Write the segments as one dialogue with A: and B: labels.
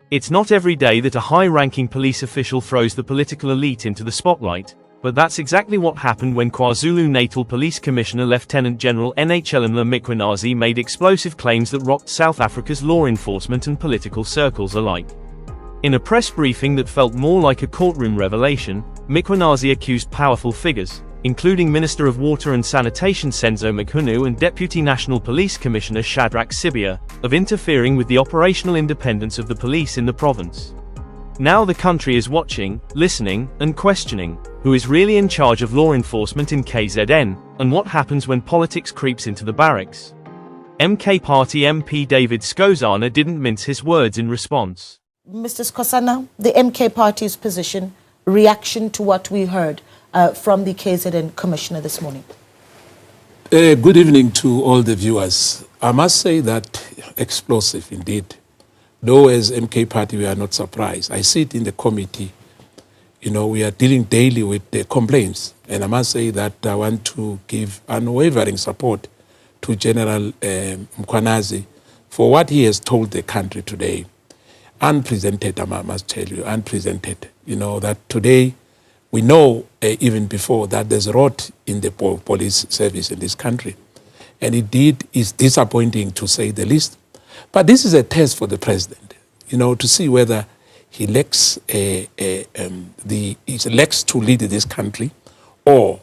A: It's not every day that a high-ranking police official throws the political elite into the spotlight, but that's exactly what happened when KwaZulu-Natal Police Commissioner Lieutenant General Nhlanhla Mkhwanazi made explosive claims that rocked South Africa's law enforcement and political circles alike. In a press briefing that felt more like a courtroom revelation, Mkhwanazi accused powerful figures, including Minister of Water and Sanitation Senzo Mchunu and Deputy National Police Commissioner Shadrack Sibiya, of interfering with the operational independence of the police in the province. Now the country is watching, listening, and questioning who is really in charge of law enforcement in KZN, and what happens when politics creeps into the barracks. Party MP David Skosana didn't mince his words in response.
B: Mr. Skosana, the MK Party's position, reaction to what we heard from the KZN Commissioner this morning.
C: Good evening to all the viewers. I must say that explosive indeed. Though as MK Party we are not surprised. I sit in the committee. You know, we are dealing daily with the complaints. And I must say that I want to give unwavering support to General Mkhwanazi for what he has told the country today. Unprecedented, I must tell you, unprecedented. You know, that today we know even before that there's rot in the police service in this country. And indeed is disappointing to say the least. But this is a test for the president, you know, to see whether he lacks to lead this country, or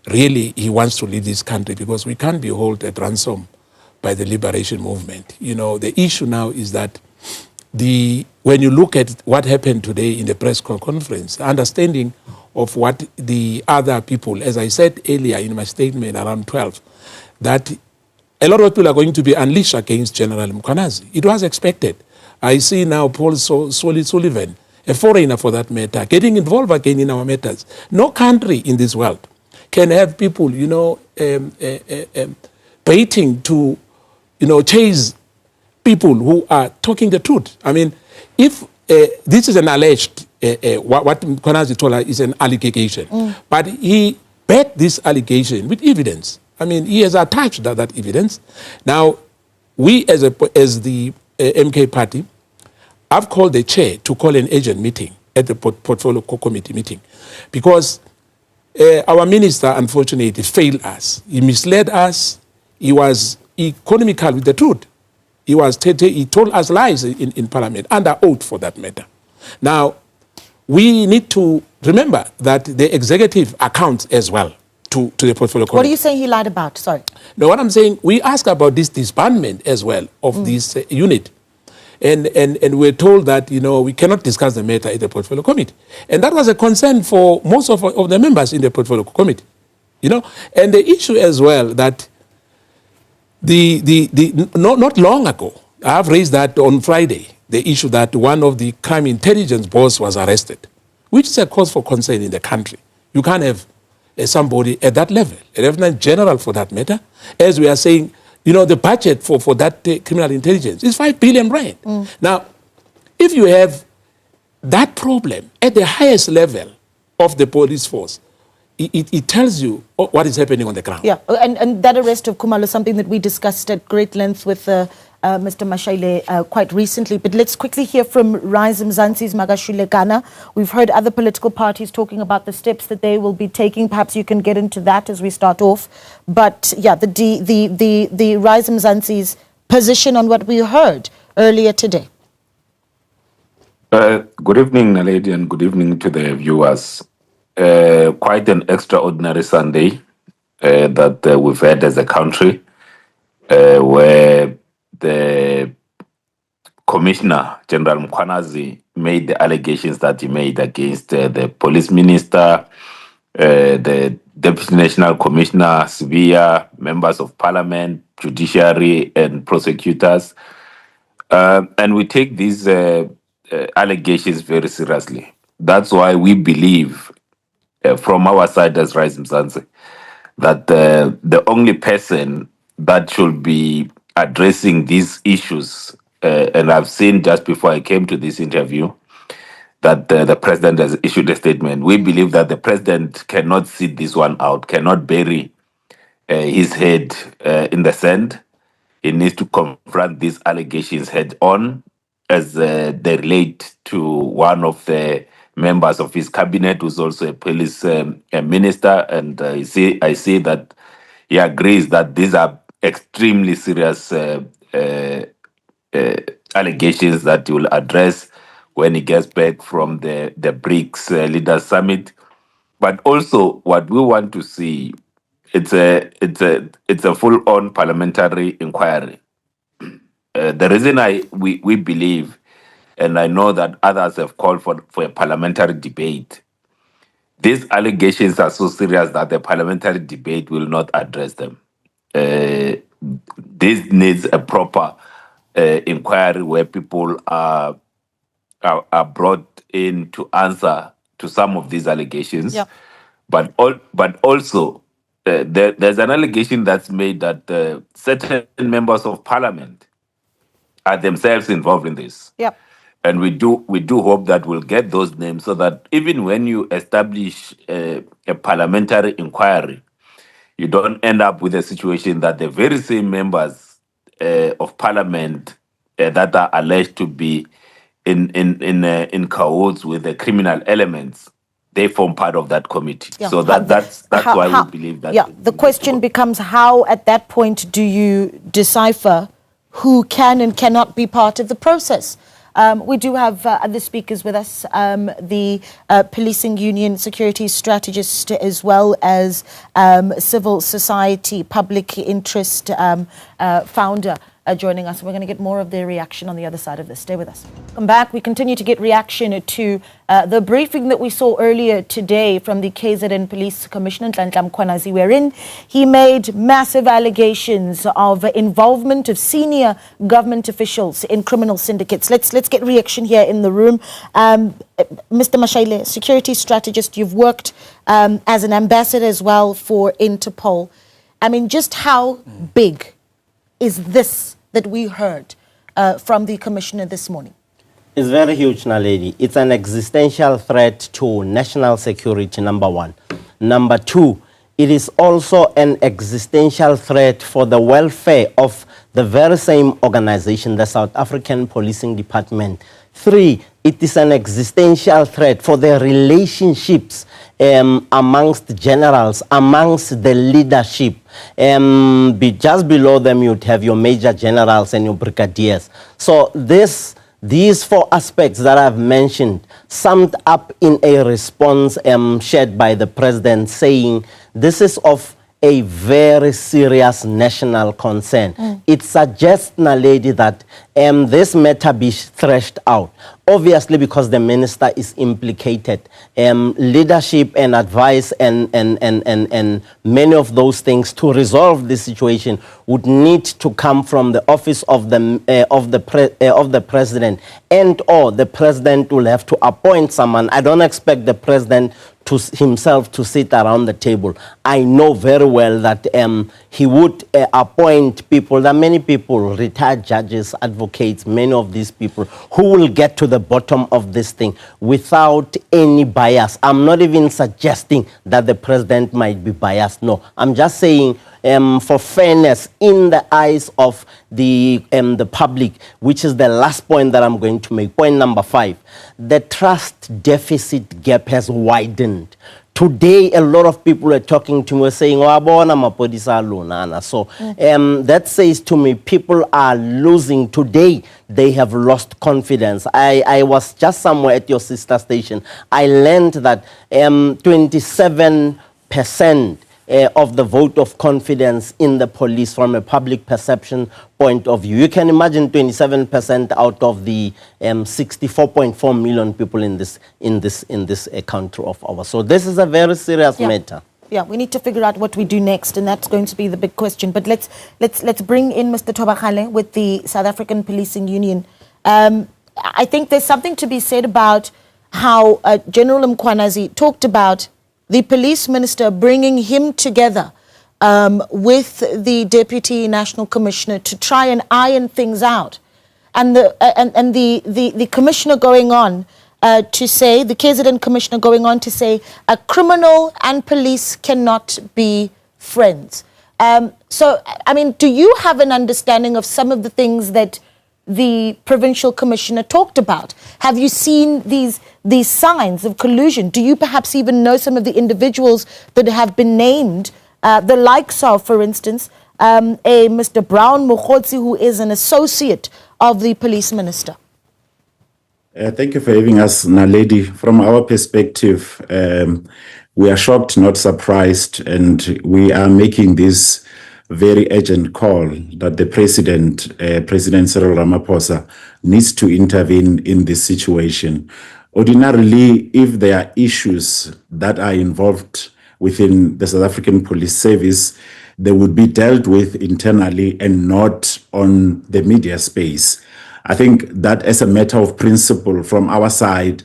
C: really he wants to lead this country, because we can't be held at ransom by the liberation movement. You know, the issue now is that when you look at what happened today in the press conference, understanding of what the other people, as I said earlier in my statement around 12, that a lot of people are going to be unleashed against General Mkhwanazi. It was expected. I see now Paul Sullivan, a foreigner for that matter, getting involved again in our matters. No country in this world can have people, you know, baiting to, you know, chase people who are talking the truth. I mean, if this is an alleged, what Mkhwanazi told us is an allegation, but he backed this allegation with evidence. I mean, he has attached that evidence. Now, we as the MK Party have called the chair to call an urgent meeting at the portfolio committee meeting, because our minister, unfortunately, failed us. He misled us. He was economical with the truth. He told us lies in Parliament, under oath for that matter. Now, we need to remember that the executive accounts as well to the portfolio committee.
B: What are you saying he lied about? Sorry.
C: No, what I'm saying, we asked about this disbandment as well of this unit. And we're told that, you know, we cannot discuss the matter at the portfolio committee. And that was a concern for most of the members in the portfolio committee. You know, and the issue as well that not long ago, I have raised that on Friday, the issue that one of the crime intelligence boss was arrested, which is a cause for concern in the country. You can't have somebody at that level, a Lieutenant General for that matter. As we are saying, you know, the budget for that criminal intelligence is 5 billion rand. Now, if you have that problem at the highest level of the police force, it tells you what is happening on the ground.
B: Yeah, and that arrest of Khumalo is something that we discussed at great length with Mr. Mashaile quite recently. But let's quickly hear from Zansi's Makashule Gana. We've heard other political parties talking about the steps that they will be taking. Perhaps you can get into that as we start off. But yeah, the Zansi's position on what we heard earlier today.
D: Good evening, Naledi, and good evening to the viewers. Quite an extraordinary Sunday that we've had as a country, where the Commissioner, General Mkhwanazi, made the allegations that he made against the police minister, the Deputy National Commissioner, Sibiya, members of parliament, judiciary, and prosecutors. And we take these allegations very seriously. That's why we believe, from our side as Rise Mzansi, that the only person that should be addressing these issues, and I've seen just before I came to this interview that the president has issued a statement. We believe that the president cannot sit this one out, cannot bury his head in the sand. He needs to confront these allegations head on as they relate to one of the members of his cabinet, who's also a police minister, and I see that he agrees that these are extremely serious allegations that he will address when he gets back from the BRICS Leaders Summit. But also, what we want to see, it's a full-on parliamentary inquiry. The reason we believe, and I know that others have called for a parliamentary debate, these allegations are so serious that the parliamentary debate will not address them. This needs a proper inquiry where people are brought in to answer to some of these allegations.
B: Yeah.
D: But also, there's an allegation that's made that certain members of parliament are themselves involved in this.
B: Yep.
D: And we do hope that we'll get those names so that even when you establish a parliamentary inquiry, you don't end up with a situation that the very same members of parliament that are alleged to be in cahoots with the criminal elements, they form part of that committee.
B: Yeah.
D: So that's why we believe that.
B: Yeah, the question becomes how, at that point, do you decipher who can and cannot be part of the process? We do have other speakers with us, the policing union security strategist, as well as civil society public interest founder joining us. We're going to get more of their reaction on the other side of this. Stay with us. Come back. We continue to get reaction to the briefing that we saw earlier today from the KZN Police Commissioner, Nhlanhla Mkhwanazi, wherein he made massive allegations of involvement of senior government officials in criminal syndicates. Let's get reaction here in the room. Mr. Mashaile, security strategist, you've worked as an ambassador as well for Interpol. I mean, just how big is this that we heard from the commissioner this morning?
E: It's very huge, Naledi. It's an existential threat to national security, number one. Number two, it is also an existential threat for the welfare of the very same organization, the South African Policing Department. Three, it is an existential threat for the relationships amongst generals, amongst the leadership. Just below them, you'd have your major generals and your brigadiers. So these four aspects that I've mentioned, summed up in a response shared by the president, saying this is of a very serious national concern. It suggests, Naledi, that this matter be threshed out. Obviously, because the minister is implicated, leadership and advice and many of those things to resolve this situation would need to come from the office of the president, and or the president will have to appoint someone. I don't expect the president himself to sit around the table. I know very well that he would appoint people. There are many people, retired judges, advocates, many of these people who will get to the bottom of this thing without any bias. I'm not even suggesting that the president might be biased. No, I'm just saying for fairness in the eyes of the public, which is the last point that I'm going to make. Point number 5, the trust deficit gap has widened. Today, a lot of people are talking to me saying, so that says to me, people are losing. Today, they have lost confidence. I was just somewhere at your sister station. I learned that 27% of the vote of confidence in the police from a public perception point of view. You can imagine 27% out of the 64.4 million people in this country of ours. So this is a very serious matter.
B: Yeah, we need to figure out what we do next, and that's going to be the big question. But let's bring in Mr. Thobakgale with the South African Policing Union. I think there's something to be said about how General Mkhwanazi talked about the police minister bringing him together with the Deputy National Commissioner to try and iron things out. And the commissioner going on to say, the KZN commissioner going on to say, a criminal and police cannot be friends. So, I mean, do you have an understanding of some of the things that the provincial commissioner talked about? Have you seen these signs of collusion? Do you perhaps even know some of the individuals that have been named, the likes of, for instance, a Mr. Brown Mkhwanazi, who is an associate of the police minister?
F: Thank you for having us, Naledi. From our perspective, we are shocked, not surprised, and we are making this very urgent call that the President Cyril Ramaphosa, needs to intervene in this situation. Ordinarily, if there are issues that are involved within the South African Police Service, they would be dealt with internally and not on the media space. I think that as a matter of principle from our side,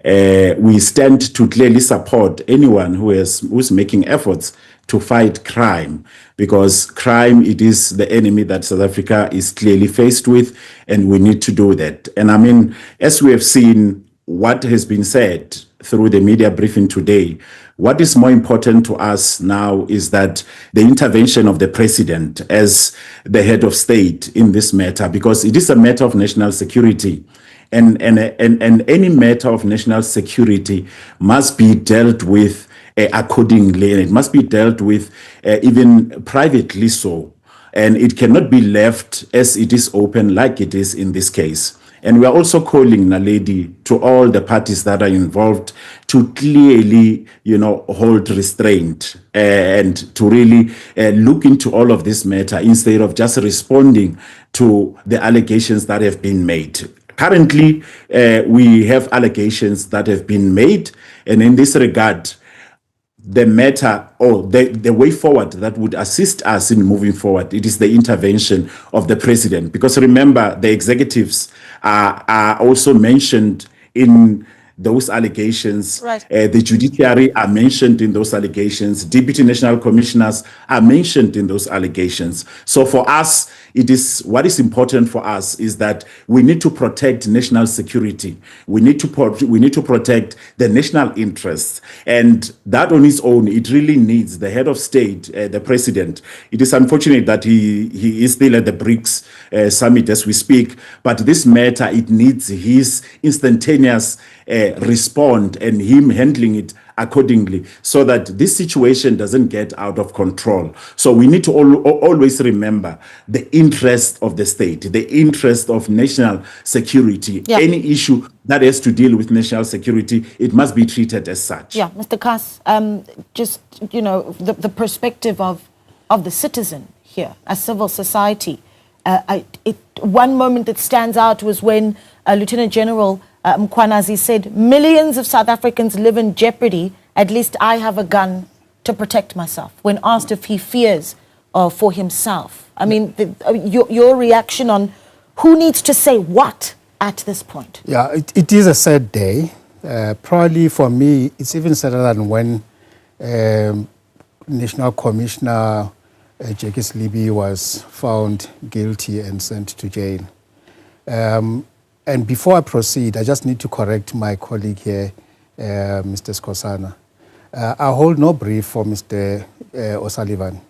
F: we stand to clearly support anyone who's making efforts to fight crime, because crime, it is the enemy that South Africa is clearly faced with, and we need to do that. And I mean, as we have seen what has been said through the media briefing today, what is more important to us now is that the intervention of the president as the head of state in this matter, because it is a matter of national security. And any matter of national security must be dealt with accordingly, and it must be dealt with even privately so. And it cannot be left as it is open like it is in this case. And we are also calling, Naledi, to all the parties that are involved to clearly, hold restraint and to really look into all of this matter instead of just responding to the allegations that have been made. Currently, we have allegations that have been made, and in this regard, the matter or the way forward that would assist us in moving forward, it is the intervention of the president. Because remember, the executives are also mentioned in those allegations.
B: Right.
F: The judiciary are mentioned in those allegations. Deputy national commissioners are mentioned in those allegations. So for us, what is important for us is that we need to protect national security. We need to protect the national interests, and that on its own, it really needs the head of state, the president. It is unfortunate that he is still at the BRICS summit as we speak, but this matter, it needs his instantaneous respond and him handling it accordingly, so that this situation doesn't get out of control. So we need to always remember the interest of the state, the interest of national security.
B: Yeah.
F: Any issue that has to deal with national security, it must be treated as such.
B: Yeah, Mr. Khaas, just, the perspective of the citizen here, as civil society. One moment that stands out was when Lieutenant General Mkhwanazi said, millions of South Africans live in jeopardy. At least I have a gun to protect myself. When asked if he fears for himself. I mean, your reaction on who needs to say what at this point?
G: Yeah, it is a sad day. Probably for me, it's even sadder than when National Commissioner Jackie Sibiya was found guilty and sent to jail. And before I proceed, I just need to correct my colleague here, Mr. Skosana. I hold no brief for Mr. O'Sullivan.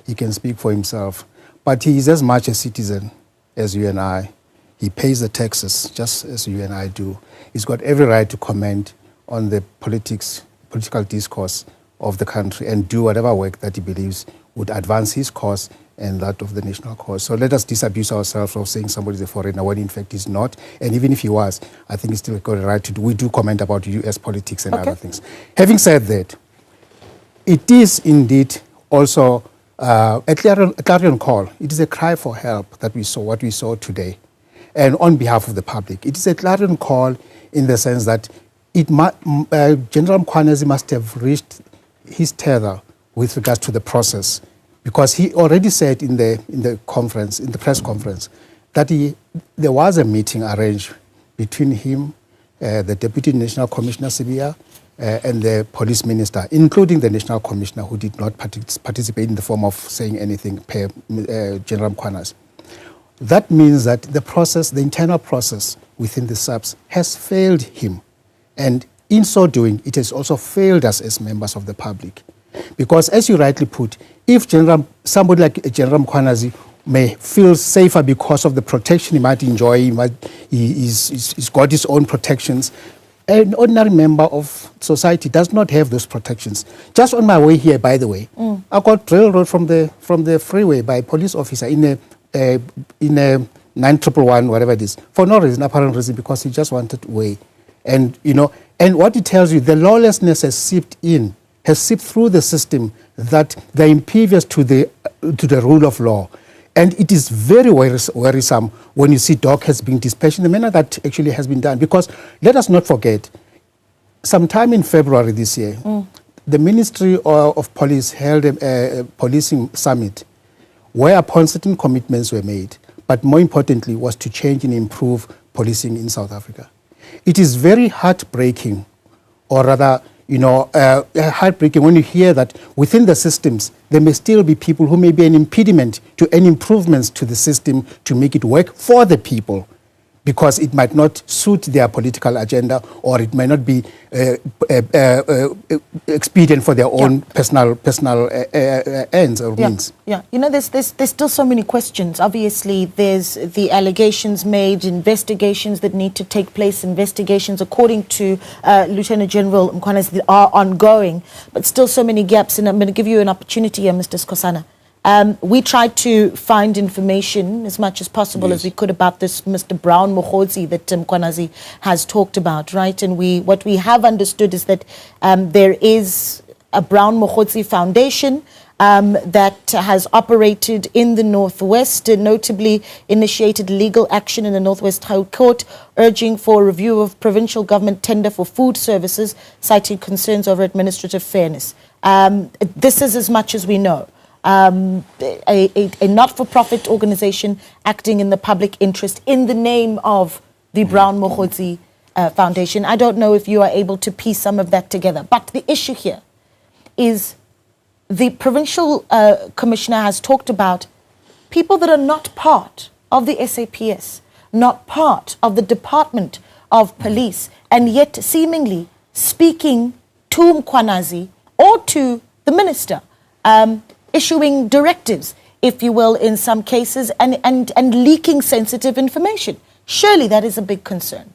G: He can speak for himself. But he is as much a citizen as you and I. He pays the taxes just as you and I do. He's got every right to comment on the political discourse of the country and do whatever work that he believes would advance his cause and that of the national cause. So let us disabuse ourselves of saying somebody's a foreigner when in fact he's not. And even if he was, I think he's still got a right to do. We do comment about US politics and other things. Having said that, it is indeed also a clarion call. It is a cry for help that we saw, what we saw today. And on behalf of the public, it is a clarion call in the sense that General Mkhwanazi must have reached his tether with regards to the process, because he already said in the press conference, that there was a meeting arranged between him, the Deputy National Commissioner Sibiya, and the police minister, including the National Commissioner, who did not participate in the form of saying anything per General Mkhwanazi. That means that the internal process within the SAPS has failed him. And in so doing, it has also failed us as members of the public. Because as you rightly put, if somebody like General Mkhwanazi, may feel safer because of the protection he might enjoy. He's got his own protections. An ordinary member of society does not have those protections. Just on my way here, by the way, I got railroad from the freeway by a police officer in a 9111, whatever it is, for no reason, apparent reason, because he just wanted way. And and what it tells you, the lawlessness has seeped through the system, that they're impervious to the rule of law. And it is very worrisome when you see dog has been dispatched in the manner that actually has been done. Because let us not forget, sometime in February this year, the Ministry of Police held a policing summit whereupon certain commitments were made, but more importantly was to change and improve policing in South Africa. It is very heartbreaking, or rather, heartbreaking when you hear that within the systems, there may still be people who may be an impediment to any improvements to the system to make it work for the people, because it might not suit their political agenda, or it might not be expedient for their own personal ends or means.
B: Yeah, there's still so many questions. Obviously, there's the allegations made, investigations that need to take place, investigations according to Lieutenant General Mkhwanazi that are ongoing, but still so many gaps. And I'm going to give you an opportunity here, Mr. Skosana. We tried to find information as much as possible as we could about this Mr. Brown Mokhodzi that Mkhwanazi has talked about, right? And what we have understood is that there is a Brown Mokhodzi Foundation that has operated in the Northwest, and notably initiated legal action in the Northwest High Court, urging for a review of provincial government tender for food services, citing concerns over administrative fairness. This is as much as we know. A not-for-profit organization acting in the public interest in the name of the Brown Mokhodzi Foundation. I don't know if you are able to piece some of that together. But the issue here is the provincial commissioner has talked about people that are not part of the SAPS, not part of the Department of Police, and yet seemingly speaking to Mkhwanazi or to the minister, issuing directives, if you will, in some cases, and leaking sensitive information. Surely that is a big concern.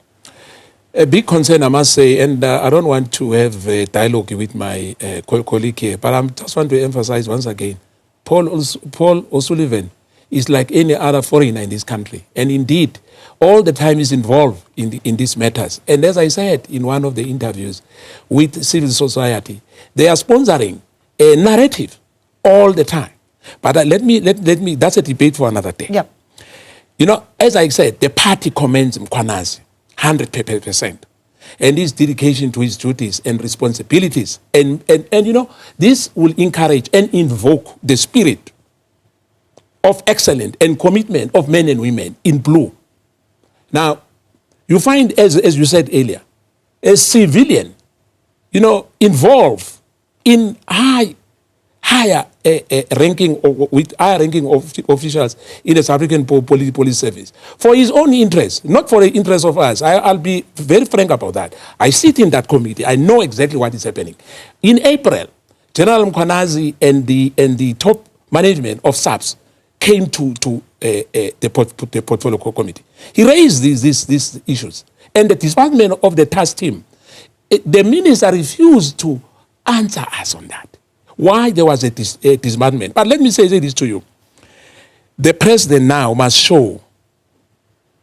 C: A big concern, I must say, and I don't want to have a dialogue with my colleague here, but I just want to emphasize once again, Paul O'Sullivan is like any other foreigner in this country, and indeed, all the time is involved in these matters. And as I said in one of the interviews with civil society, they are sponsoring a narrative all the time. But let me, that's a debate for another day.
B: Yep.
C: As I said, the party commends Mkhwanazi 100%. And his dedication to his duties and responsibilities. And this will encourage and invoke the spirit of excellence and commitment of men and women in blue. Now, you find, as you said earlier, a civilian, involved in higher ranking officials in the South African police service for his own interest, not for the interest of us. I'll be very frank about that. I sit in that committee. I know exactly what is happening. In April, General Mkhwanazi and the top management of SAPS came to the portfolio committee. He raised these issues, and the disbandment of the task team, the minister refused to answer us on that. Why there was a disbandment. But let me say this to you. The president now must show,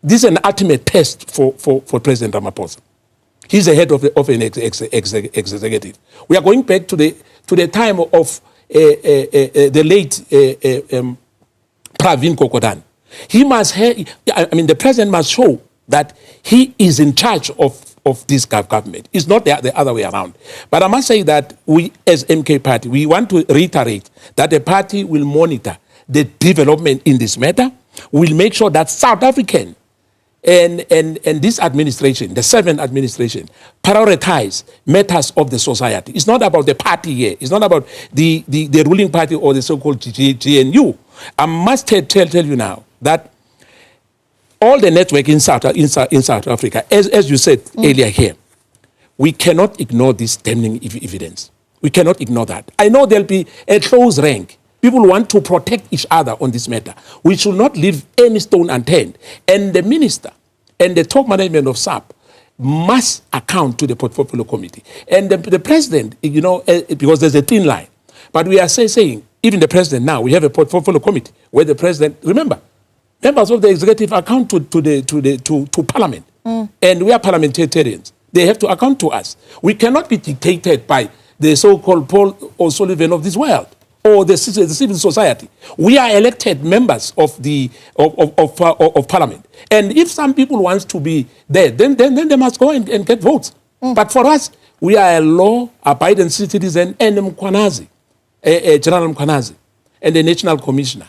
C: this is an ultimate test for President Ramaphosa. He's the head of an executive. We are going back to the time of the late Pravin Kokodan. He must the president must show that he is in charge of this government. It's not the other way around. But I must say that we, as MK Party, we want to reiterate that the party will monitor the development in this matter. We'll make sure that South African and this administration, the 7th administration, prioritize matters of the society. It's not about the party here. It's not about the ruling party or the so-called GNU. I must tell you now that all the network in South Africa, as you said earlier here, we cannot ignore this damning evidence. We cannot ignore that. I know there'll be a close rank people want to protect each other on this matter. We should not leave any stone unturned. And the minister and the top management of SAP must account to the portfolio committee. And the president, because there's a thin line. But we are saying, even the president now, we have a portfolio committee where the president, remember, members of the executive account to parliament. And we are parliamentarians. They have to account to us. We cannot be dictated by the so-called Paul O'Sullivan of this world or the civil society. We are elected members of parliament. And if some people want to be there, then they must go and get votes. But for us, we are a law-abiding citizen, and Mkhwanazi, General Mkhwanazi, and the National Commissioner.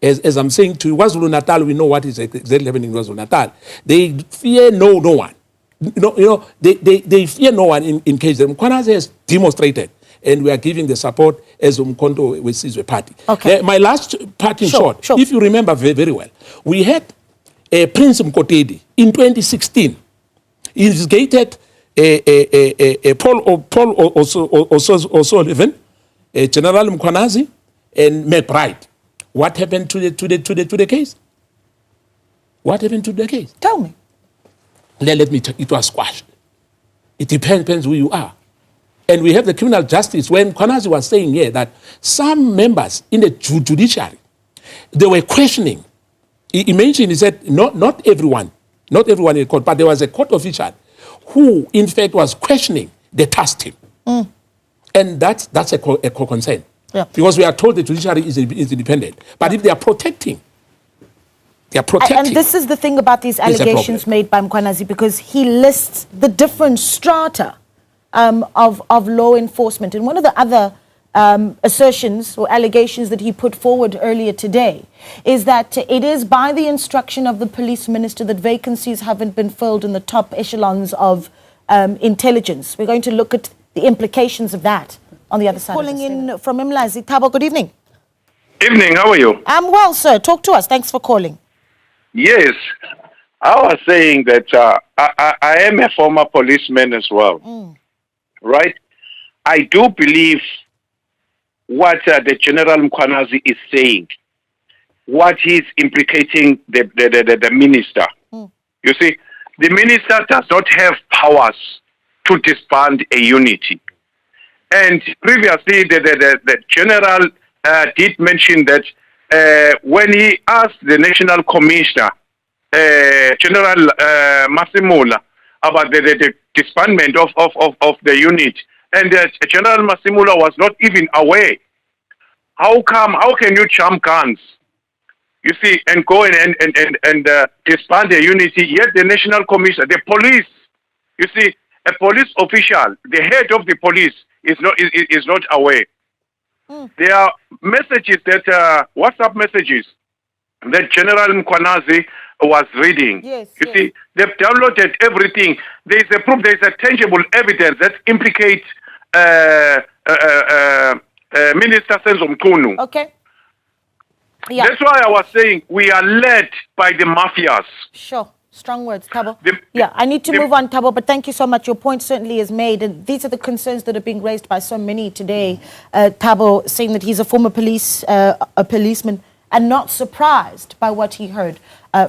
C: As I'm saying to you, KwaZulu-Natal, we know what is exactly happening in KwaZulu-Natal. They fear no one. They fear no one in KZN. Mkhwanazi has demonstrated, and we are giving the support as Umkhonto with Sizwe Party.
B: Okay.
C: My last part in short, if you remember very well, we had Prince Mkotedi in 2016. He instigated Paul O'Sullivan, General Mkhwanazi, and McBride. What happened to the case? What happened to the case?
B: Tell me.
C: Let me tell you, it was squashed. It depends who you are. And we have the criminal justice when Mkhwanazi was saying here that some members in the judiciary, they were questioning. He mentioned, he said, not everyone in court, but there was a court official who, in fact, was questioning the task team. And that's a concern. Yeah. Because we are told the judiciary is independent. But if they are protecting, And
B: this is the thing about these allegations made by Mkhwanazi, because he lists the different strata of law enforcement. And one of the other assertions or allegations that he put forward earlier today is that it is by the instruction of the police minister that vacancies haven't been filled in the top echelons of intelligence. We're going to look at the implications of that on the other side. Calling in from Mlazi. Thabo, good evening.
H: Evening, how are you?
B: I'm well, sir. Talk to us. Thanks for calling.
H: Yes, I was saying that I am a former policeman as well, right? I do believe what the General Mkhwanazi is saying, what he's implicating the minister. You see, the minister does not have powers to disband a unity. And previously, the general did mention that when he asked the National Commissioner, General Masimula, about the disbandment of the unit, and General Masimula was not even aware. How can you jump guns, you see, and go and disband the unity, yet the National Commissioner, the police, you see, a police official, the head of the police is not aware. There are messages that, WhatsApp messages that General Mkhwanazi was reading.
B: Yes,
H: you see, they've downloaded everything. There is a proof, there is a tangible evidence that implicates Minister Senzo Mchunu.
B: Okay. Yeah.
H: That's why I was saying we are led by the mafias.
B: Sure. Strong words, Thabo. I need to move on, Thabo, but thank you so much. Your point certainly is made, and these are the concerns that are being raised by so many today. Thabo saying that he's a former policeman, and not surprised by what he heard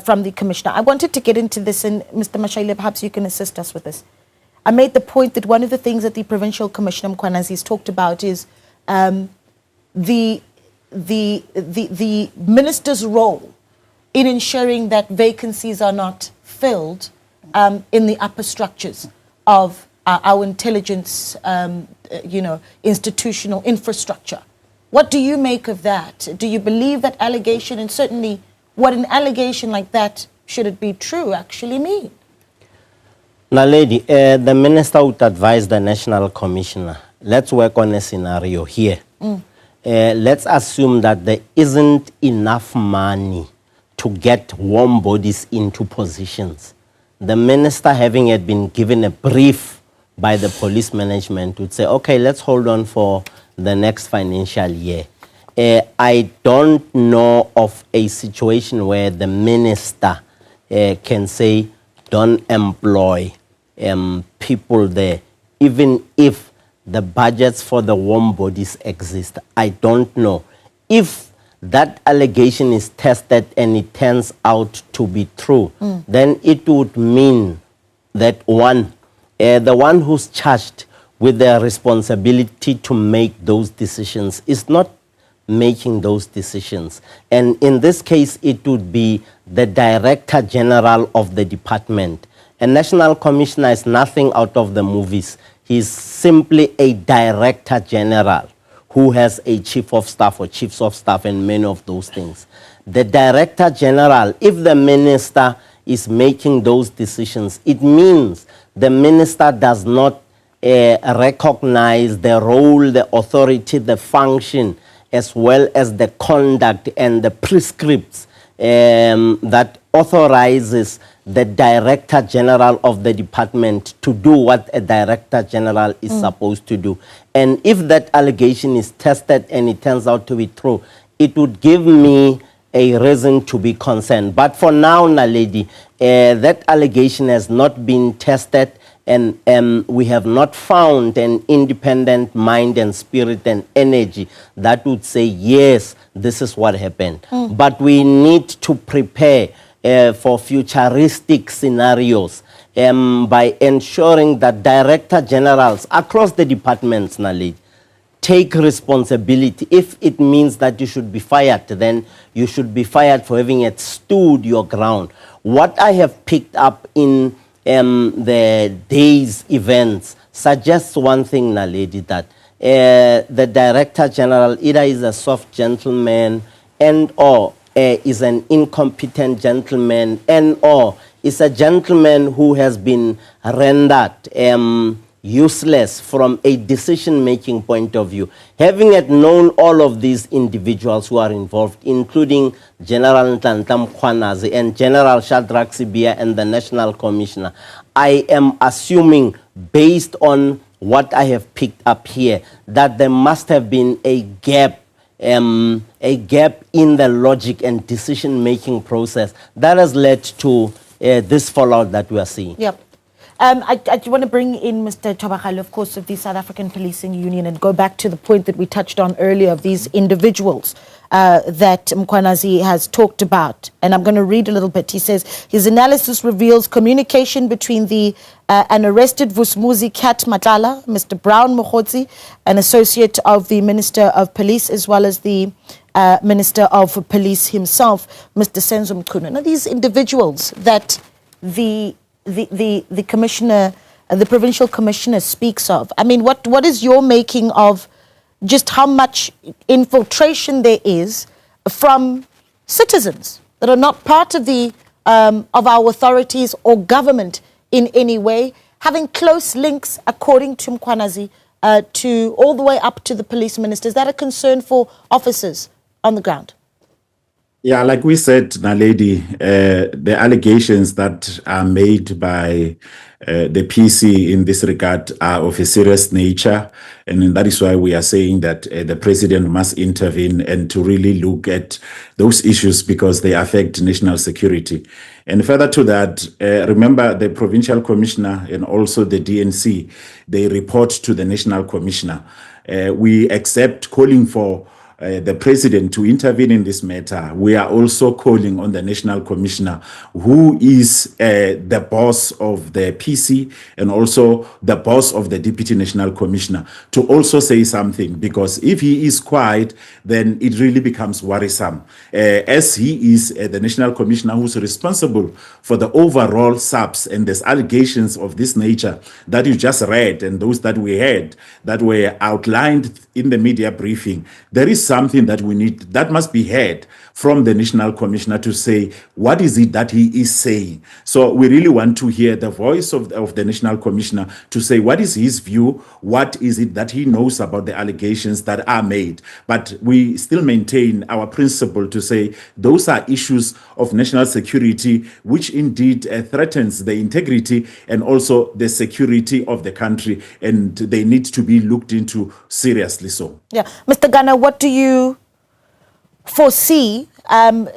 B: from the commissioner. I wanted to get into this, and Mr. Mashaile, perhaps you can assist us with this. I made the point that one of the things that the provincial commissioner Mkhwanazi has talked about is the minister's role in ensuring that vacancies are not filled in the upper structures of our intelligence, institutional infrastructure. What do you make of that? Do you believe that allegation, and certainly what an allegation like that, should it be true, actually mean?
E: Now, lady, the minister would advise the national commissioner, let's work on a scenario here. Let's assume that there isn't enough money to get warm bodies into positions. The minister, having had been given a brief by the police management, would say, okay, let's hold on for the next financial year. I don't know of a situation where the minister can say, don't employ people there, even if the budgets for the warm bodies exist. I don't know. if that allegation is tested and it turns out to be true, then it would mean that the one who's charged with the responsibility to make those decisions is not making those decisions. And in this case, it would be the Director General of the department. A National Commissioner is nothing out of the movies. He's simply a Director General who has a Chief of Staff or Chiefs of Staff and many of those things. The Director General, if the Minister is making those decisions, it means the Minister does not recognize the role, the authority, the function, as well as the conduct and the prescripts that authorizes the Director General of the department to do what a Director General is supposed to do. And if that allegation is tested and it turns out to be true, it would give me a reason to be concerned. But for now, Naledi, that allegation has not been tested, and we have not found an independent mind and spirit and energy that would say, yes, this is what happened. But we need to prepare for futuristic scenarios by ensuring that Director Generals across the departments, Naledi, take responsibility. If it means that you should be fired, then you should be fired for having stood your ground. What I have picked up in the day's events suggests one thing, Naledi, that the Director General either is a soft gentleman and or is an incompetent gentleman and or is a gentleman who has been rendered useless from a decision-making point of view. Having known all of these individuals who are involved, including General Nhlanhla Mkhwanazi and General Shadrack Sibiya and the National Commissioner, I am assuming, based on what I have picked up here, that there must have been a gap in the logic and decision-making process that has led to this fallout that we are seeing.
B: Yep. I want to bring in Mr. Thobakgale, of course, of the South African Policing Union, and go back to the point that we touched on earlier of these individuals that Mkhwanazi has talked about. And I'm going to read a little bit. He says, his analysis reveals communication between an arrested Vusumuzi Cat Matlala, Mr. Brown Mkhotsi, an associate of the Minister of Police, as well as the Minister of Police himself, Mr. Senzo Mchunu. Now, these individuals that the commissioner, the provincial commissioner speaks of. I mean, what is your making of just how much infiltration there is from citizens that are not part of of our authorities or government in any way, having close links, according to Mkhwanazi, to all the way up to the police minister? Is that a concern for officers on the ground?
F: Yeah, like we said, Naledi, the allegations that are made by the PC in this regard are of a serious nature. And that is why we are saying that the president must intervene and to really look at those issues because they affect national security. And further to that, remember the provincial commissioner and also the DNC, they report to the national commissioner. We accept calling for the president to intervene in this matter. We are also calling on the national commissioner, who is the boss of the PC and also the boss of the deputy national commissioner, to also say something, because if he is quiet, then it really becomes worrisome, as he is the national commissioner who's responsible for the overall SAPS. And there's allegations of this nature that you just read and those that we had that were outlined in the media briefing. There is something that we need, that must be heard from the national commissioner to say, what is it that he is saying? So we really want to hear the voice of the national commissioner to say, what is his view? What is it that he knows about the allegations that are made? But we still maintain our principle to say those are issues of national security, which indeed threatens the integrity and also the security of the country, and they need to be looked into seriously so.
B: Yeah. Mr. Gana, what do you foresee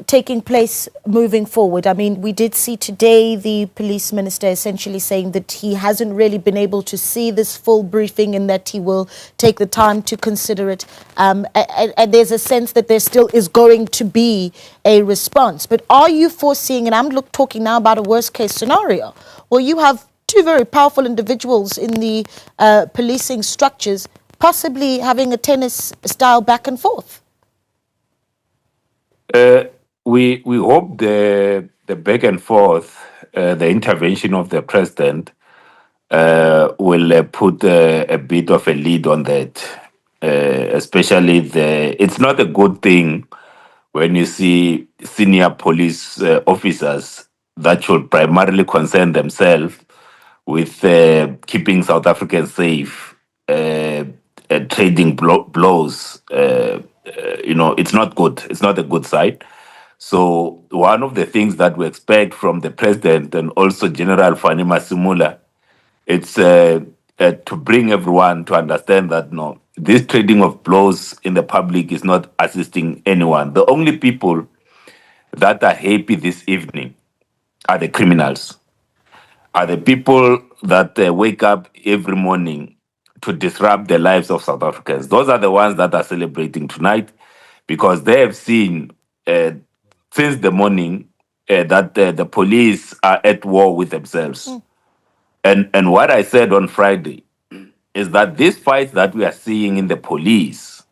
B: taking place moving forward? I mean, we did see today the police minister essentially saying that he hasn't really been able to see this full briefing and that he will take the time to consider it. And there's a sense that there still is going to be a response. But are you foreseeing, and I'm talking now about a worst case scenario, where you have two very powerful individuals in the policing structures possibly having a tennis style back and forth?
D: We hope the back and forth, the intervention of the president will put a bit of a lead on that. Especially it's not a good thing when you see senior police officers that should primarily concern themselves with keeping South Africans safe, trading blows. It's not good. It's not a good sight. So one of the things that we expect from the president and also General Fani Masimula, it's to bring everyone to understand that no, this trading of blows in the public is not assisting anyone. The only people that are happy this evening are the criminals, are the people that wake up every morning to disrupt the lives of South Africans. Those are the ones that are celebrating tonight because they have seen since the morning that the police are at war with themselves. And what I said on Friday is that these fights that we are seeing in the police,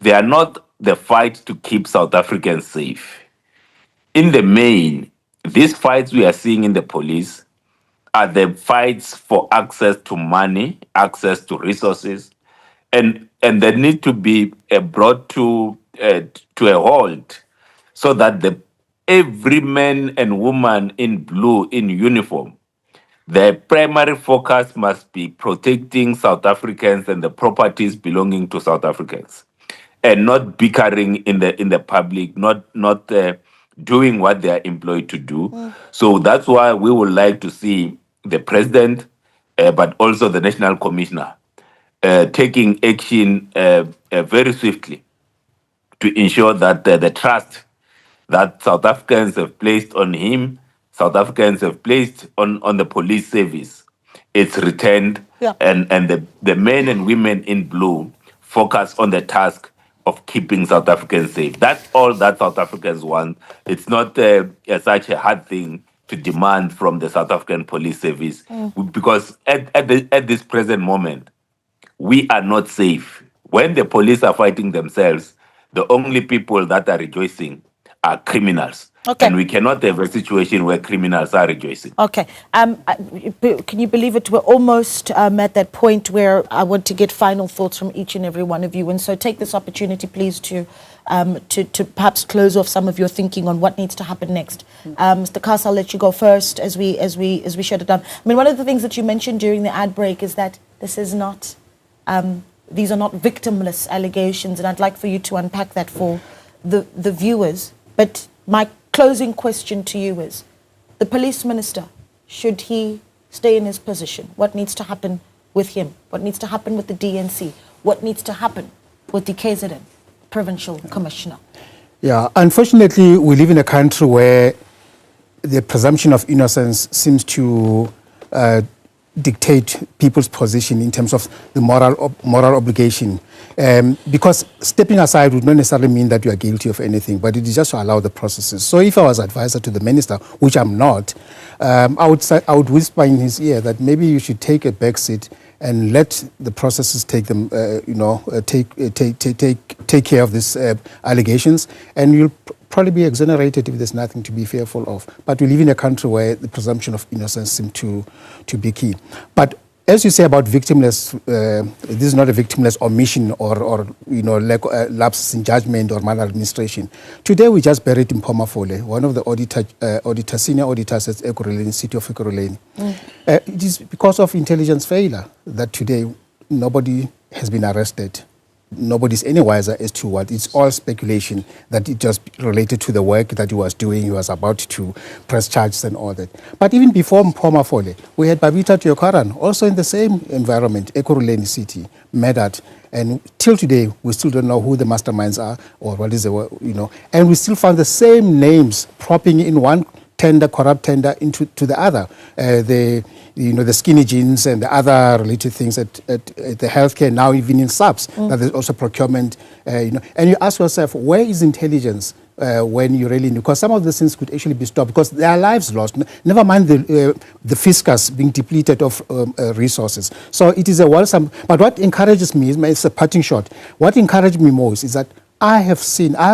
D: they are not the fight to keep South Africans safe. In the main, these fights we are seeing in the police are the fights for access to money, access to resources, and they need to be brought to a halt so that every man and woman in blue in uniform, their primary focus must be protecting South Africans and the properties belonging to South Africans, and not bickering in the public, not doing what they are employed to do. So that's why we would like to see the president, but also the national commissioner, taking action very swiftly to ensure that the trust that South Africans have placed on him, South Africans have placed on the police service, it's returned, and the men and women in blue focus on the task of keeping South Africans safe. That's all that South Africans want. It's not such a hard thing to demand from the South African police service, because at this present moment, we are not safe. When the police are fighting themselves, the only people that are rejoicing are criminals.
B: Okay.
D: And we cannot have a situation where criminals are rejoicing.
B: Okay. Can you believe it? We're almost at that point where I want to get final thoughts from each and every one of you. And so take this opportunity, please, to perhaps close off some of your thinking on what needs to happen next. Mr. Khaas, I'll let you go first as we shut it down. I mean, one of the things that you mentioned during the ad break is that this is not, these are not victimless allegations. And I'd like for you to unpack that for the viewers. But my closing question to you is, the police minister, should he stay in his position? What needs to happen with him? What needs to happen with the DNC? What needs to happen with the KZN, provincial commissioner?
G: Yeah, unfortunately, we live in a country where the presumption of innocence seems to dictate people's position in terms of the moral obligation. Because stepping aside would not necessarily mean that you are guilty of anything, but it is just to allow the processes. So if I was advisor to the minister, which I'm not, I would whisper in his ear that maybe you should take a back seat and let the processes take them, take care of these allegations, and you'll probably be exonerated if there's nothing to be fearful of. But we live in a country where the presumption of innocence seems to be key. But as you say about victimless, this is not a victimless omission or lapses in judgment or maladministration. Today we just buried Mpomafole, one of the senior auditors at Ekurhuleni, City of Ekurhuleni. It is because of intelligence failure that today nobody has been arrested. nobody's any wiser as to what. It's all speculation that it just related to the work that he was doing. He was about to press charges and all that. But even before Mpomafole, we had Babita Tiokaran, also in the same environment, Ekurhuleni City, Medat. And till today, we still don't know who the masterminds are or what is the, and we still found the same names propping in one tender, corrupt tender into the other. The skinny jeans and the other related things at the healthcare, now even in SAPS, that there's also procurement, and you ask yourself, where is intelligence when you really know? Because some of these things could actually be stopped because there are lives lost, never mind the fiscus being depleted of resources. So it is a worrisome, but what encourages me, it's a parting shot, what encouraged me most is that I have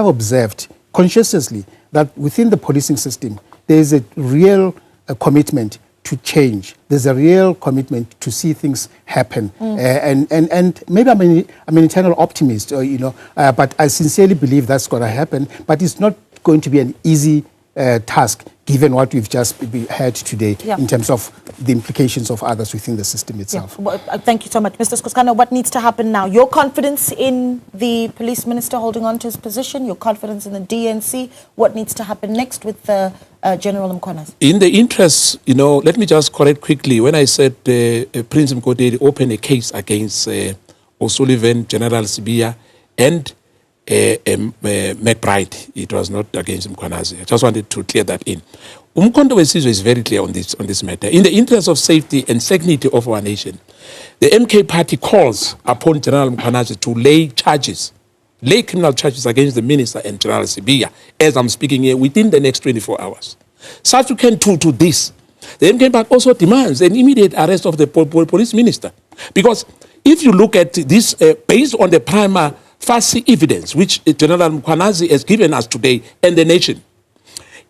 G: observed consciously that within the policing system, there is a real commitment to change. There's a real commitment to see things happen. And maybe I'm an eternal optimist, but I sincerely believe that's going to happen. But it's not going to be an easy task, given what we've just heard today in terms of the implications of others within the system itself.
B: Yeah. Well, thank you so much. Mr. Skosana, what needs to happen now? Your confidence in the police minister holding on to his position, your confidence in the DNC, what needs to happen next with the General Mkhwanazi?
C: In the interest, let me just correct quickly. When I said Prince Mkhwanazi opened a case against O'Sullivan, General Sibiya, and McBride, it was not against Mkhwanazi. I just wanted to clear that in. Umkhonto Wesizwe is very clear on this matter. In the interest of safety and security of our nation, the MK party calls upon General Mkhwanazi to lay criminal charges against the minister and General Sibiya, as I'm speaking here, within the next 24 hours. Subsequent to this, the MK party also demands an immediate arrest of the police minister. Because if you look at this, based on the prima facie evidence which General Mkhwanazi has given us today and the nation,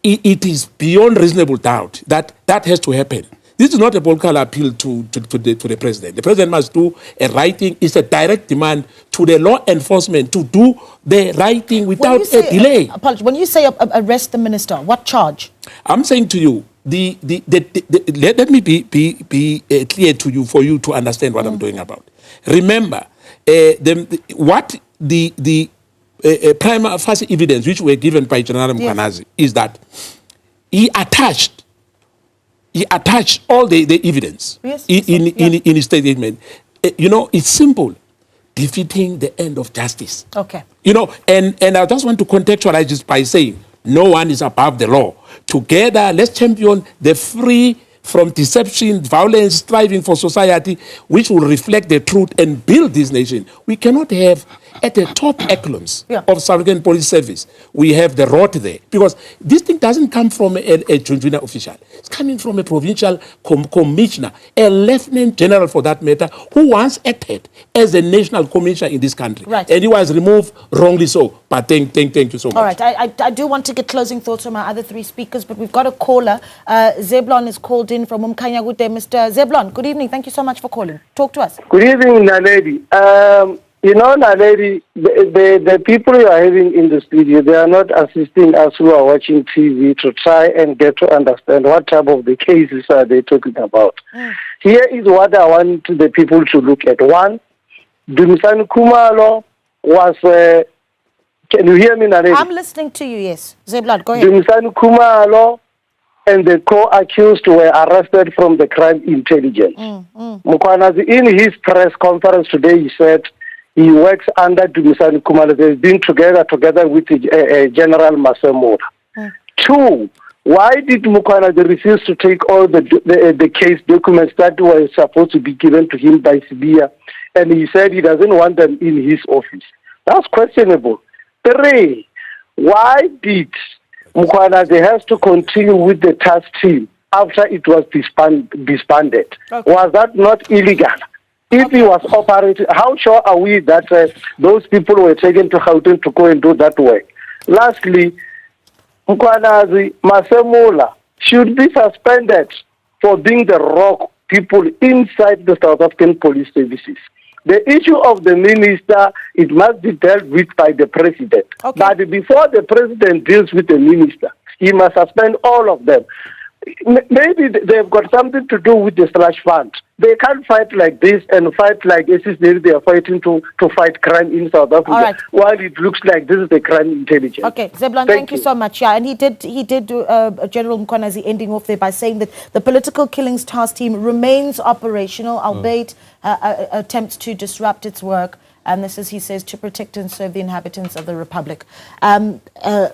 C: it is beyond reasonable doubt that that has to happen. This is not a political appeal to the president. The president must do a right thing. It's a direct demand to the law enforcement to do the right thing without a delay.
B: Apologies. When you say arrest the minister, what charge? I'm
C: saying to you, let me be clear to you for you to understand what I'm doing about. Remember, the prima facie evidence which were given by General Mkhwanazi is that he attached all the evidence in his statement. It's simple. Defeating the end of justice.
B: Okay.
C: And I just want to contextualize this by saying no one is above the law. Together, let's champion the free from deception, violence, striving for society which will reflect the truth and build this nation. We cannot have at the top echelons of South African Police Service, we have the rot there. Because this thing doesn't come from a junior official. It's coming from a provincial commissioner, a lieutenant general for that matter, who once acted as a national commissioner in this country.
B: Right.
C: And he was removed wrongly so. But thank you so much.
B: All right. I do want to get closing thoughts from our other three speakers, but we've got a caller. Zeblon is called in from Umkhanya. Mr. Zeblon, good evening. Thank you so much for calling. Talk to us.
I: Good evening, Naledi. Naledi, the people you are having in the studio, they are not assisting us who are watching TV to try and get to understand what type of the cases are they talking about. Here is what I want the people to look at. One, Dumisani Khumalo was... can you hear me, Naledi?
B: I'm listening to you, yes. Zeblon, go ahead.
I: Dumisani Khumalo and the co-accused were arrested from the crime intelligence. Mkhwanazi, in his press conference today, he said he works under Dumisani Khumalo. They've been together with General Masemola. Two, why did Mkhwanazi refuse to take all the case documents that were supposed to be given to him by Sibiya? And he said he doesn't want them in his office. That's questionable. Three, why did Mkhwanazi has to continue with the task team after it was disbanded? Okay. Was that not illegal? If he was operating, how sure are we that those people were taken to Gauteng to go and do that work? Lastly, Mkhwanazi, Masemola should be suspended for being the rock people inside the South African Police Services. The issue of the minister, it must be dealt with by the president. Okay. But before the president deals with the minister, he must suspend all of them. maybe they've got something to do with the slush fund. They can't fight like this and fight like as if they are fighting to fight crime in South Africa.
B: All right.
I: While it looks like this is the crime intelligence.
B: Okay, Zebulon, thank you so much. Yeah, and he did General Mkhwanazi ending off there by saying that the political killings task team remains operational, albeit attempts to disrupt its work. And this is, he says, to protect and serve the inhabitants of the Republic. Mr.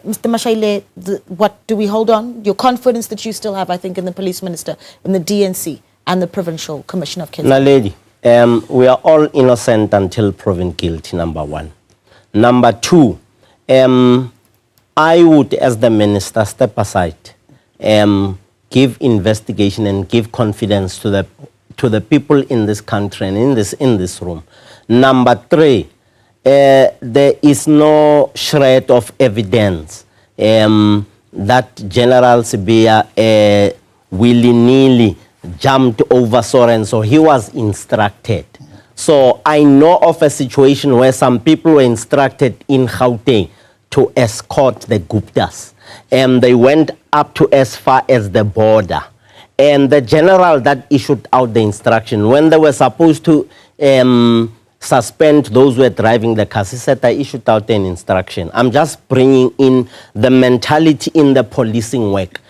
B: Mashaile, what do we hold on? Your confidence that you still have, I think, in the police minister, in the DNC, and the provincial commissioner of KZN.
E: Now, lady, we are all innocent until proven guilty, number one. Number two, I would, as the minister, step aside, give investigation and give confidence to the people in this country and in this room. Number three, there is no shred of evidence that General Sibiya willy-nilly jumped over so he was instructed. So I know of a situation where some people were instructed in Gauteng to escort the Guptas. And they went up to as far as the border. And the general that issued out the instruction, when they were supposed to suspend those who were driving the cars, he said, I issued out an instruction. I'm just bringing in the mentality in the policing work.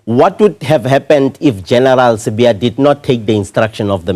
E: What would have happened if General Sibiya did not take the instructions of the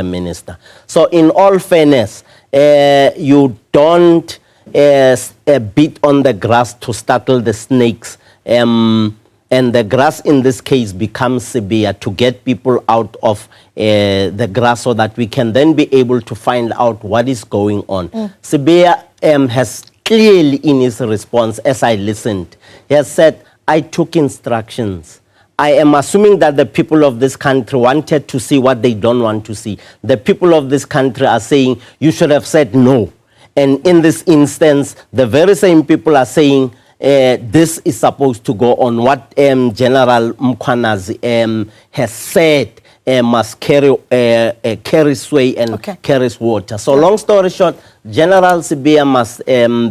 E: minister? So in all fairness, you don't beat on the grass to startle the snakes. And the grass in this case becomes Sibiya to get people out of the grass so that we can then be able to find out what is going on. Sibiya has clearly in his response, as I listened, he has said, I took instructions. I am assuming that the people of this country wanted to see what they don't want to see. The people of this country are saying, you should have said no. And in this instance, the very same people are saying, this is supposed to go on. What General Mkhwanazi has said must carry sway and carries water. So long story short, General Sibiya must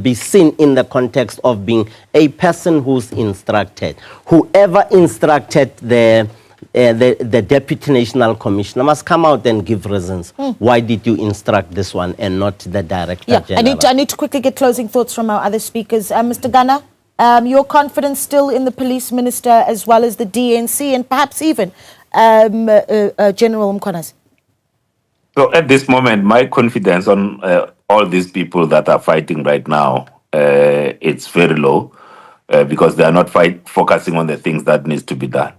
E: be seen in the context of being a person who's instructed. Whoever instructed the Deputy National Commissioner must come out and give reasons. Why did you instruct this one and not the Director General?
B: I need to quickly get closing thoughts from our other speakers. Mr. Gana, your confidence still in the police minister as well as the DNC and perhaps even General Mkhwanazi?
D: So at this moment, my confidence on all these people that are fighting right now, it's very low because they are not focusing on the things that needs to be done.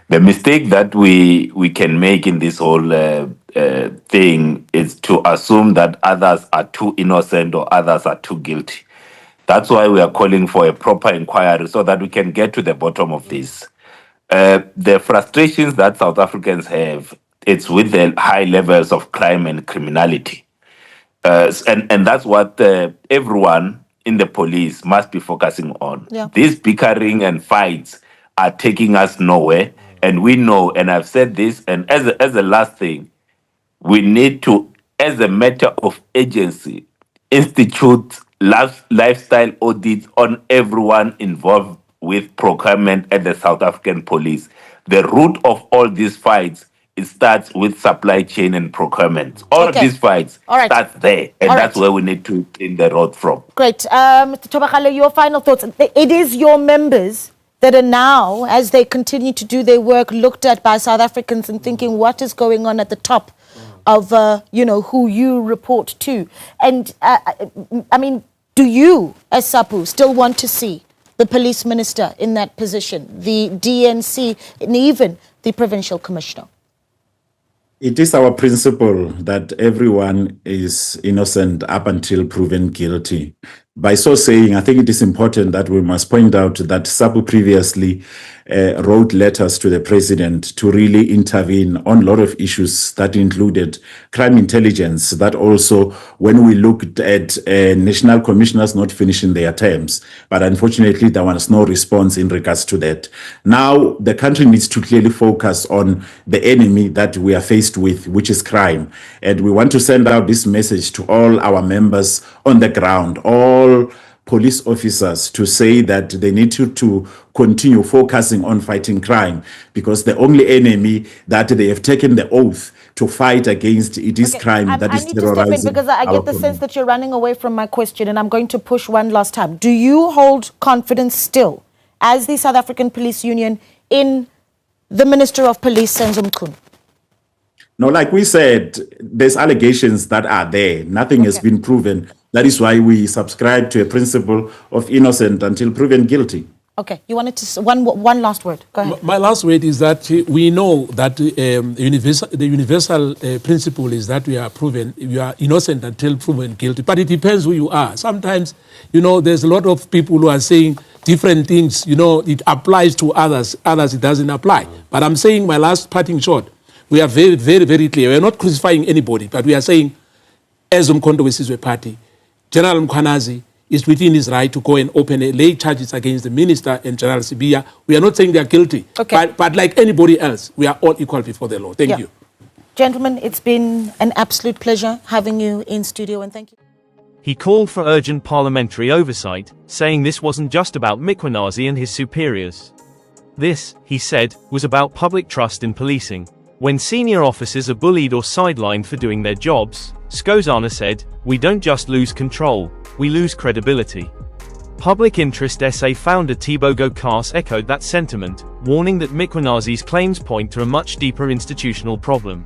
D: The mistake that we can make in this whole thing is to assume that others are too innocent or others are too guilty. That's why we are calling for a proper inquiry so that we can get to the bottom of this. The frustrations that South Africans have, it's with the high levels of crime and criminality. And that's what everyone in the police must be focusing on. These bickering and fights are taking us nowhere. And we know, and I've said this, and as a last thing, we need to, as a matter of agency, institute lifestyle audits on everyone involved with procurement at the South African police. The root of all these fights, it starts with supply chain and procurement. All of these fights start there, and that's where we need to clean the road from.
B: Great. Mr. Thobakgale, your final thoughts. It is your members that are now, as they continue to do their work, looked at by South Africans and thinking what is going on at the top of, who you report to. And, I mean, do you, as SAPU, still want to see the police minister in that position, the DNC, and even the provincial commissioner?
F: It is our principle that everyone is innocent up until proven guilty. By so saying, I think it is important that we must point out that SAPU previously wrote letters to the president to really intervene on a lot of issues that included crime intelligence, that also when we looked at national commissioners not finishing their terms, but unfortunately there was no response in regards to that. Now the country needs to clearly focus on the enemy that we are faced with, which is crime. And we want to send out this message to all our members on the ground, all police officers to say that they need to continue focusing on fighting crime, because the only enemy that they have taken the oath to fight against it is crime that is
B: terrorizing. I need to step in because I get the sense that you're running away from my question, and I'm going to push one last time. Do you hold confidence still, as the South African Police Union, in the Minister of Police, Senzo Mchunu?
F: No, like we said, there's allegations that are there. Nothing has been proven. That is why we subscribe to a principle of innocent until proven guilty.
B: Okay, you wanted to one last word. Go ahead.
C: My last word is that we know that the universal principle is that we are innocent until proven guilty. But it depends who you are. Sometimes, there's a lot of people who are saying different things. It applies to others. Others, it doesn't apply. But I'm saying my last parting shot. We are very, very, very clear. We are not crucifying anybody, but we are saying, as Umkhonto Wesizwe Party, General Mkhwanazi is within his right to go and lay charges against the minister and General Sibiya. We are not saying they are guilty, but like anybody else, we are all equal before the law. Thank you.
B: Gentlemen, it's been an absolute pleasure having you in studio, and thank you.
A: He called for urgent parliamentary oversight, saying this wasn't just about Mkhwanazi and his superiors. This, he said, was about public trust in policing. When senior officers are bullied or sidelined for doing their jobs, Skosana said, we don't just lose control, we lose credibility. Public Interest SA founder Tebogo Khaas echoed that sentiment, warning that Mkhwanazi's claims point to a much deeper institutional problem.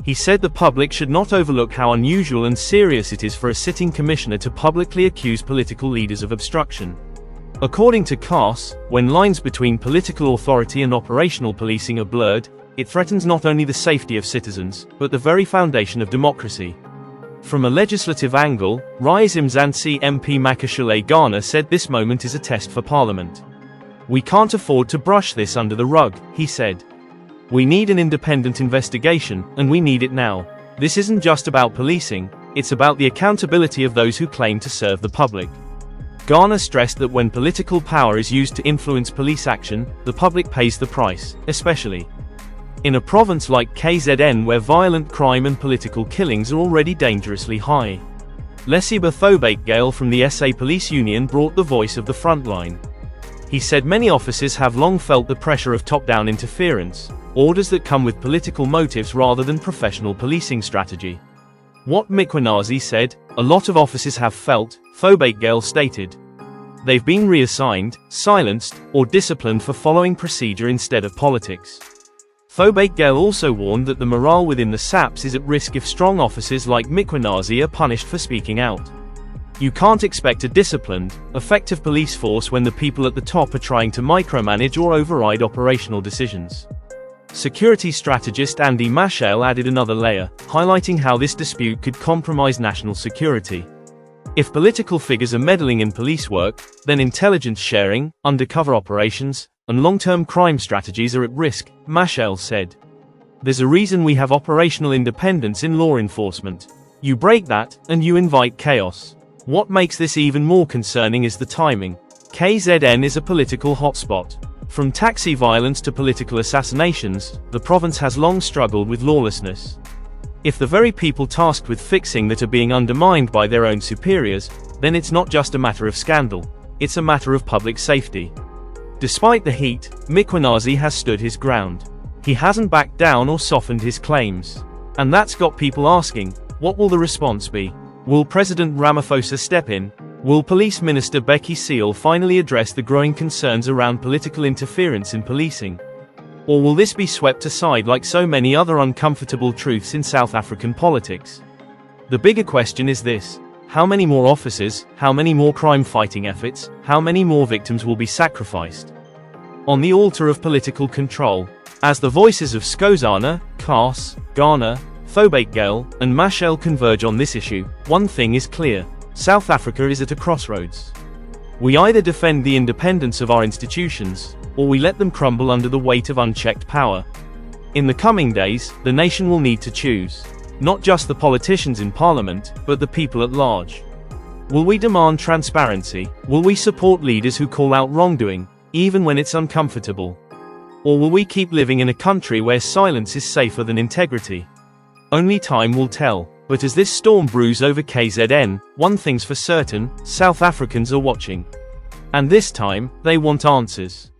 A: He said the public should not overlook how unusual and serious it is for a sitting commissioner to publicly accuse political leaders of obstruction. According to Khaas, when lines between political authority and operational policing are blurred, it threatens not only the safety of citizens, but the very foundation of democracy. From a legislative angle, Zansi MP Makashule Gana said this moment is a test for Parliament. We can't afford to brush this under the rug, he said. We need an independent investigation, and we need it now. This isn't just about policing, it's about the accountability of those who claim to serve the public. Gana stressed that when political power is used to influence police action, the public pays the price, especially in a province like KZN where violent crime and political killings are already dangerously high. Lesiba Thobakgale from the SA Police Union brought the voice of the frontline. He said many officers have long felt the pressure of top-down interference, orders that come with political motives rather than professional policing strategy. What Mkhwanazi said, a lot of officers have felt, Thobakgale stated. They've been reassigned, silenced, or disciplined for following procedure instead of politics. Thobakgale also warned that the morale within the SAPS is at risk if strong officers like Mkhwanazi are punished for speaking out. You can't expect a disciplined, effective police force when the people at the top are trying to micromanage or override operational decisions. Security strategist Andy Mashaile added another layer, highlighting how this dispute could compromise national security. If political figures are meddling in police work, then intelligence sharing, undercover operations, and long-term crime strategies are at risk, Mashaile said. There's a reason we have operational independence in law enforcement. You break that, and you invite chaos. What makes this even more concerning is the timing. KZN is a political hotspot. From taxi violence to political assassinations, the province has long struggled with lawlessness. If the very people tasked with fixing that are being undermined by their own superiors, then it's not just a matter of scandal, it's a matter of public safety. Despite the heat, Mkhwanazi has stood his ground. He hasn't backed down or softened his claims. And that's got people asking, what will the response be? Will President Ramaphosa step in? Will Police Minister Becky Seal finally address the growing concerns around political interference in policing? Or will this be swept aside like so many other uncomfortable truths in South African politics? The bigger question is this: how many more officers, how many more crime-fighting efforts, how many more victims will be sacrificed on the altar of political control? As the voices of Skosana, Khaas, Gana, Thobakgale, and Mashaile converge on this issue, one thing is clear: South Africa is at a crossroads. We either defend the independence of our institutions, or we let them crumble under the weight of unchecked power. In the coming days, the nation will need to choose. Not just the politicians in parliament, but the people at large. Will we demand transparency? Will we support leaders who call out wrongdoing, even when it's uncomfortable? Or will we keep living in a country where silence is safer than integrity? Only time will tell. But as this storm brews over KZN, one thing's for certain, South Africans are watching. And this time, they want answers.